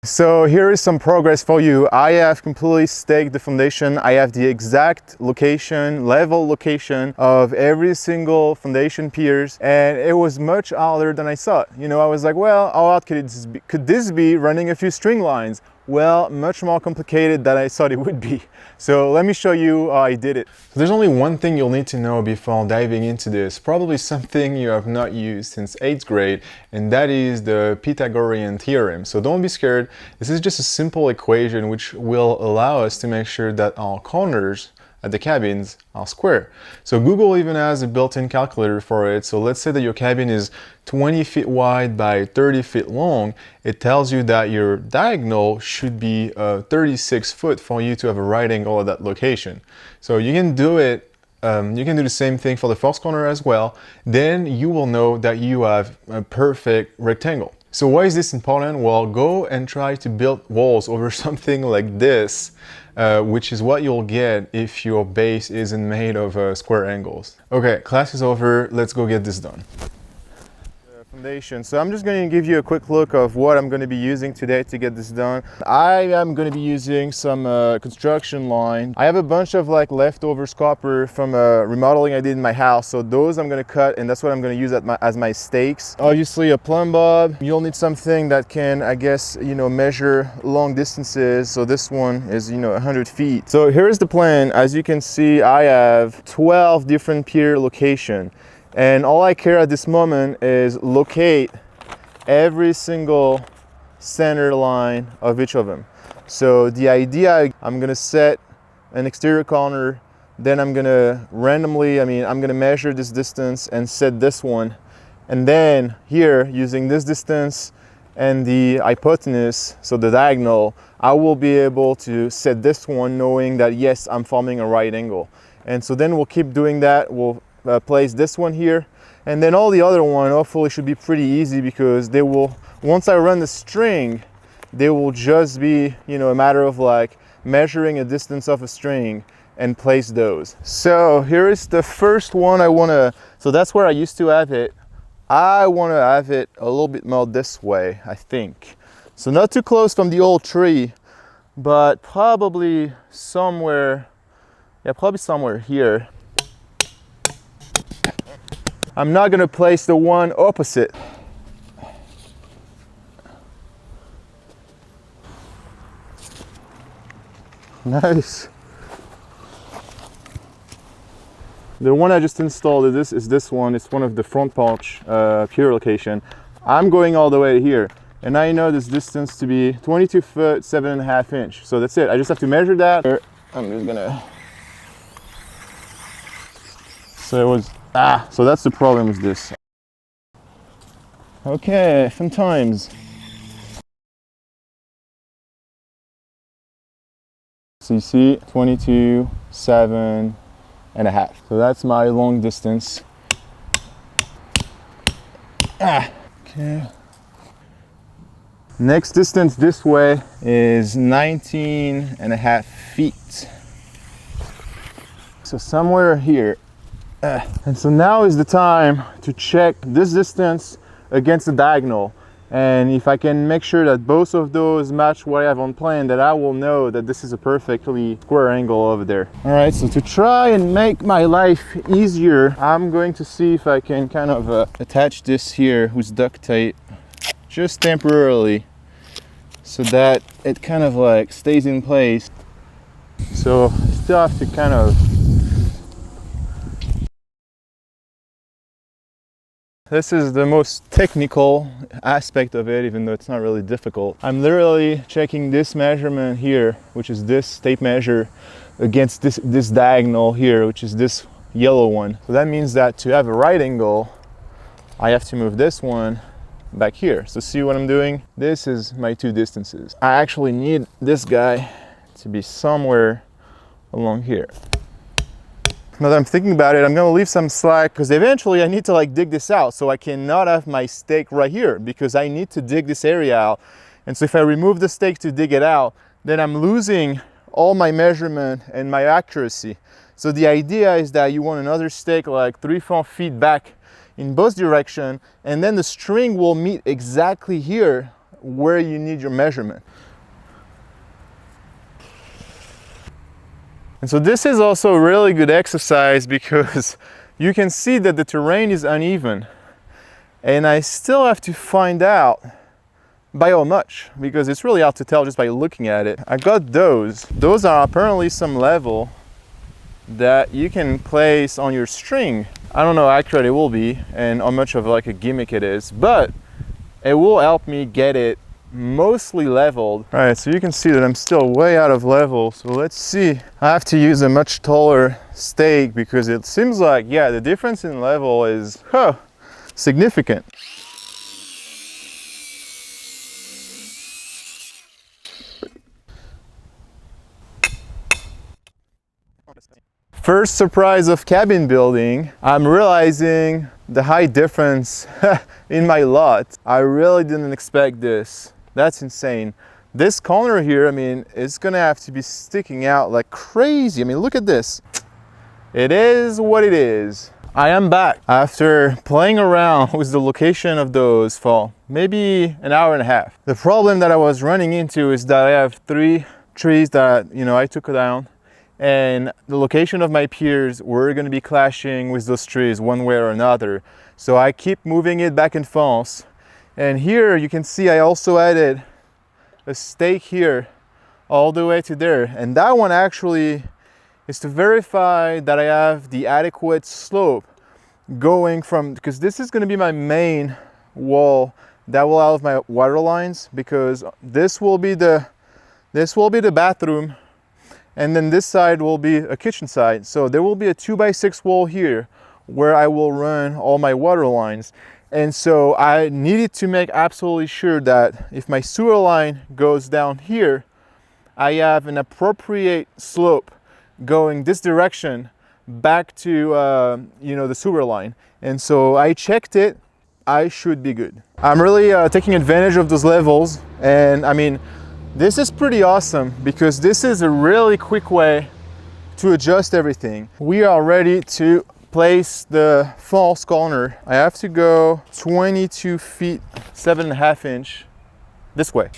So here is some progress for you. I have completely staked the foundation. I have the exact location, level location of every single foundation piers, and it was much harder than I thought. You know, I was like, well, how hard could this be running a few string lines? Well, much more complicated than I thought it would be. So let me show you how I did it. So there's only one thing you'll need to know before diving into this, probably something you have not used since 8th grade, and that is the Pythagorean theorem. So don't be scared. This is just a simple equation which will allow us to make sure that our corners at the cabins are square. So Google even has a built-in calculator for it. So let's say that your cabin is 20 feet wide by 30 feet long. It tells you that your diagonal should be 36 foot for you to have a right angle at that location. So you can do it. You can do the same thing for the first corner as well. Then you will know that you have a perfect rectangle. So why is this important? Well, go and try to build walls over something like this, which is what you'll get if your base isn't made of square angles. Okay, class is over. Let's go get this done. Foundation. So I'm just going to give you a quick look of what I'm going to be using today to get this done. I am going to be using some construction line. I have a bunch of like leftover copper from remodeling I did in my house, so those I'm going to cut, and that's what I'm going to use as my stakes. Obviously a plumb bob. You'll need something that can, I guess, you know, measure long distances. So this one is, you know, 100 feet. So here's the plan. As you can see, I have 12 different pier locations. And all I care at this moment is locate every single center line of each of them. So the idea, I'm gonna set an exterior corner, then I'm gonna randomly, I'm gonna measure this distance and set this one. And then here, using this distance and the hypotenuse, so the diagonal, I will be able to set this one knowing that yes, I'm forming a right angle. And so then we'll keep doing that. We'll place this one here, and then all the other one hopefully should be pretty easy, because they will, once I run the string, they will just be, you know, a matter of like measuring a distance of a string and place those. So here is the first one I want to, so that's where I used to have it. I want to have it a little bit more this way, I think. So not too close from the old tree, but probably somewhere, yeah, probably somewhere here. I'm not going to place the one opposite. Nice. The one I just installed is this one. It's one of the front porch pier location. I'm going all the way here, and I know this distance to be 22 foot 7.5 inch. So that's it. I just have to measure that. I'm just gonna. So it was. So that's the problem with this. Okay, fun times. So you see 22, 7.5. So that's my long distance. Okay. Next distance this way is 19.5 feet. So somewhere here. And so now is the time to check this distance against the diagonal, and if I can make sure that both of those match what I have on plan, that I will know that this is a perfectly square angle over there. All right, so to try and make my life easier, I'm going to see if I can kind of attach this here with duct tape just temporarily, so that it kind of like stays in place. So still have to kind of. This is the most technical aspect of it, even though it's not really difficult. I'm literally checking this measurement here, which is this tape measure, against this diagonal here, which is this yellow one. So that means that to have a right angle, I have to move this one back here. So see what I'm doing? This is my two distances. I actually need this guy to be somewhere along here. Now that I'm thinking about it, I'm gonna leave some slack, because eventually I need to like dig this out. So I cannot have my stake right here, because I need to dig this area out. And so if I remove the stake to dig it out, then I'm losing all my measurement and my accuracy. So the idea is that you want another stake like 3-4 feet back in both directions, and then the string will meet exactly here where you need your measurement. And so this is also a really good exercise because you can see that the terrain is uneven. And I still have to find out by how much, because it's really hard to tell just by looking at it. I got those. Those are apparently some level that you can place on your string. I don't know how accurate it will be and how much of like a gimmick it is, but it will help me get it mostly leveled. All right, so you can see that I'm still way out of level. So let's see. I have to use a much taller stake because it seems like, yeah, the difference in level is significant. First surprise of cabin building, I'm realizing the height difference in my lot. I really didn't expect this. That's insane. This corner here, I mean, it's gonna have to be sticking out like crazy. I mean, look at this. It is what it is. I am back after playing around with the location of those for maybe an hour and a half. The problem that I was running into is that I have 3 trees that, I took down, and the location of my piers were going to be clashing with those trees one way or another. So I keep moving it back and forth. And here you can see I also added a stake here all the way to there. And that one actually is to verify that I have the adequate slope going from, because this is going to be my main wall that will have my water lines, because this will be the bathroom, and then this side will be a kitchen side. So there will be a 2x6 wall here where I will run all my water lines. And so I needed to make absolutely sure that if my sewer line goes down here, I have an appropriate slope going this direction back to the sewer line. And so I checked it. I should be good. I'm really taking advantage of those levels, and I mean, this is pretty awesome because this is a really quick way to adjust everything. We are ready to place the false corner. I have to go 22 feet 7.5 inch this way.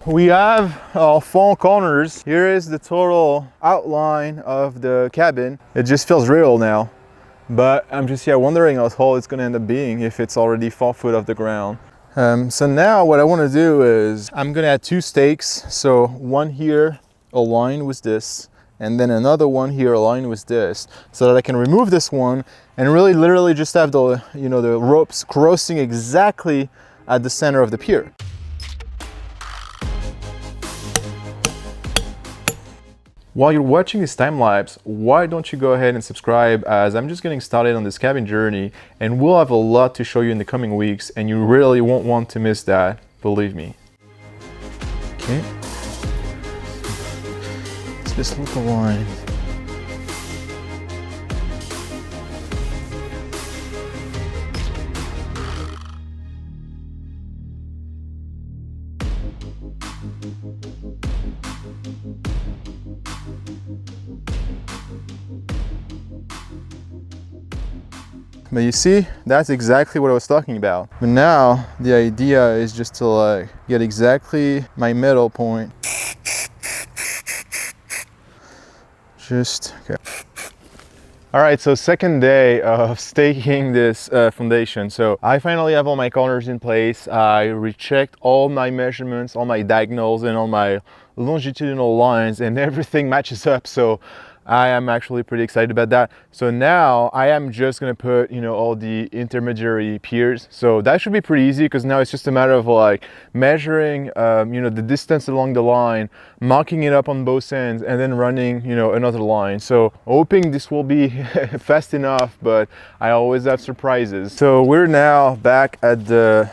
We have our 4 corners. Here is the total outline of the cabin. It just feels real now, but I'm just wondering how tall it's gonna end up being if it's already 4 foot off the ground. So now what I want to do is I'm gonna add 2 stakes. So one here aligned with this, and then another one here aligned with this, so that I can remove this one and really literally just have the the ropes crossing exactly at the center of the pier. While you're watching this time lapse, why don't you go ahead and subscribe, as I'm just getting started on this cabin journey, and we'll have a lot to show you in the coming weeks, and you really won't want to miss that, believe me. Okay. Let's just look aligned. But you see, that's exactly what I was talking about. But now the idea is just to get exactly my middle point. Okay. All right, so second day of staking this foundation. So I finally have all my corners in place. I rechecked all my measurements, all my diagonals and all my longitudinal lines, and everything matches up. So I am actually pretty excited about that. So now I am just gonna put, all the intermediary piers. So that should be pretty easy, because now it's just a matter of measuring, the distance along the line, marking it up on both ends, and then running, another line. So hoping this will be fast enough, but I always have surprises. So we're now back at the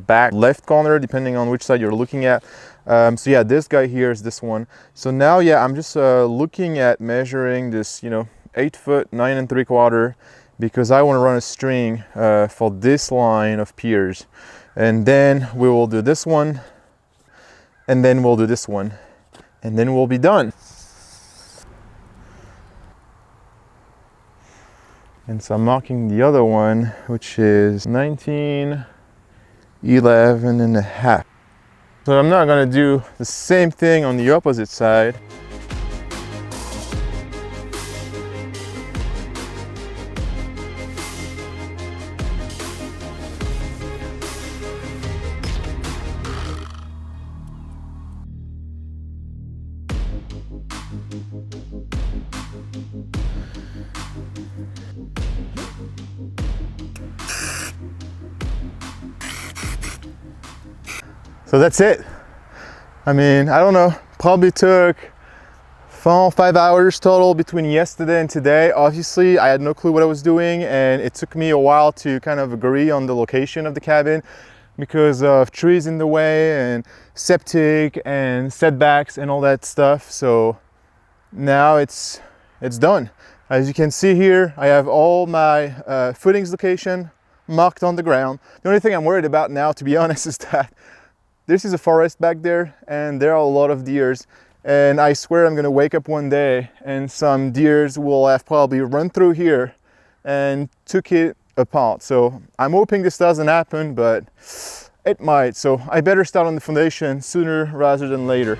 back left corner, depending on which side you're looking at. So yeah, this guy here is this one. So now, yeah, I'm just looking at measuring this, 8 foot 9 3/4, because I want to run a string for this line of piers, and then we will do this one, and then we'll do this one, and then we'll be done. And so I'm marking the other one, which is 1911 and a half. So I'm not gonna do the same thing on the opposite side. So that's it. I mean, I don't know, probably took 5 hours total between yesterday and today. Obviously, I had no clue what I was doing, and it took me a while to kind of agree on the location of the cabin because of trees in the way and septic and setbacks and all that stuff. So now it's done. As you can see here, I have all my footings location marked on the ground. The only thing I'm worried about now, to be honest, is that this is a forest back there and there are a lot of deers, and I swear I'm gonna wake up one day and some deers will have probably run through here and took it apart. So I'm hoping this doesn't happen, but it might. So I better start on the foundation sooner rather than later.